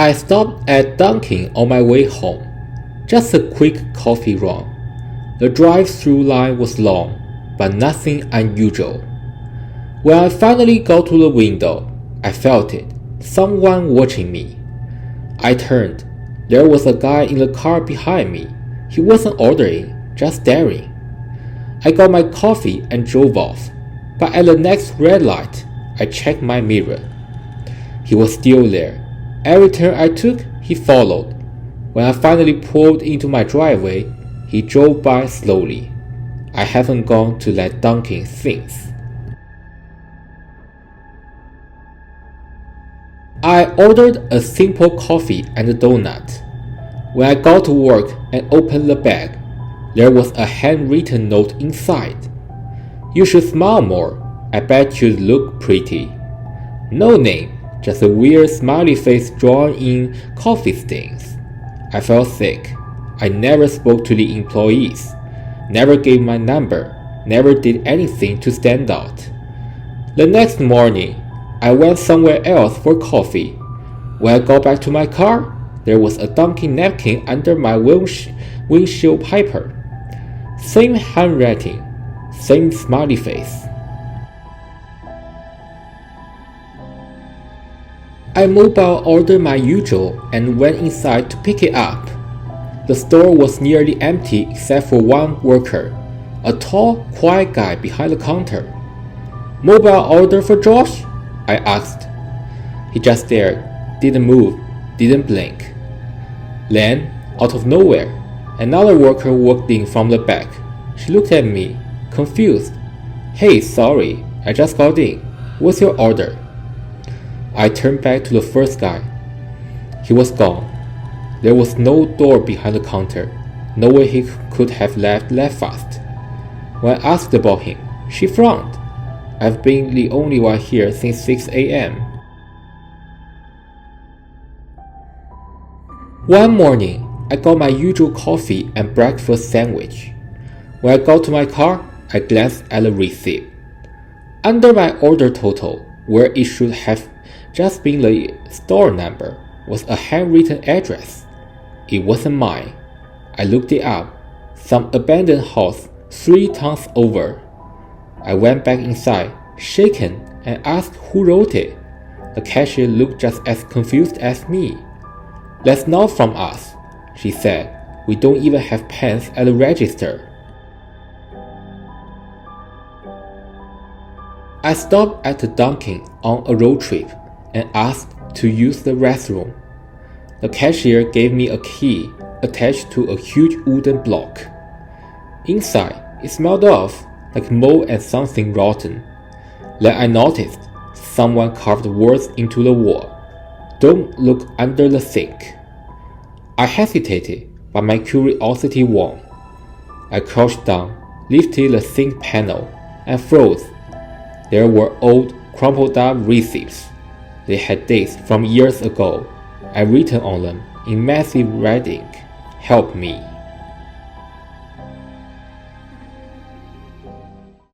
I stopped at Dunkin on my way home. Just a quick coffee run. The drive-through line was long, but nothing unusual. When I finally got to the window, I felt it. Someone watching me. I turned. There was a guy in the car behind me. He wasn't ordering, just staring. I got my coffee and drove off, but at the next red light, I checked my mirror. He was still there. Every turn I took, he followed. When I finally pulled into my driveway, he drove by slowly. I haven't gone to that Dunkin since. I ordered a simple coffee and a donut. When I got to work and opened the bag, there was a handwritten note inside. "You should smile more. I bet you'd look pretty." No name, just a weird smiley face drawn in coffee stains. I felt sick. I never spoke to the employees, never gave my number, never did anything to stand out. The next morning, I went somewhere else for coffee. When I got back to my car, there was a Dunkin napkin under my windshield wiper. Same handwriting, same smiley face. I mobile ordered my usual and went inside to pick it up. The store was nearly empty except for one worker, a tall, quiet guy behind the counter. "Mobile order for Josh?" I asked. He just stared, didn't move, didn't blink. Then, out of nowhere, another worker walked in from the back. She looked at me, confused. "Hey, sorry, I just got in. What's your order?" I turned back to the first guy. He was gone. There was no door behind the counter. No way he could have left that fast. When I asked about him, she frowned. "I've been the only one here since 6 a.m. One morning, I got my usual coffee and breakfast sandwich. When I got to my car, I glanced at the receipt. Under my order total, where it should have just been the store number, was a handwritten address. It wasn't mine. I looked it up. Some abandoned house 3 towns over. I went back inside, shaken, and asked who wrote it. The cashier looked just as confused as me. "That's not from us," she said. "We don't even have pens at the register." I stopped at the Dunkin on a road trip and asked to use the restroom. The cashier gave me a key attached to a huge wooden block. Inside, it smelled off like mold and something rotten. Then I noticed someone carved words into the wall. "Don't look under the sink." I hesitated, but my curiosity won. I crouched down, lifted the sink panel, and froze. There were old, crumpled up receipts. They had dates from years ago. I written on them in massive red ink. "Help me."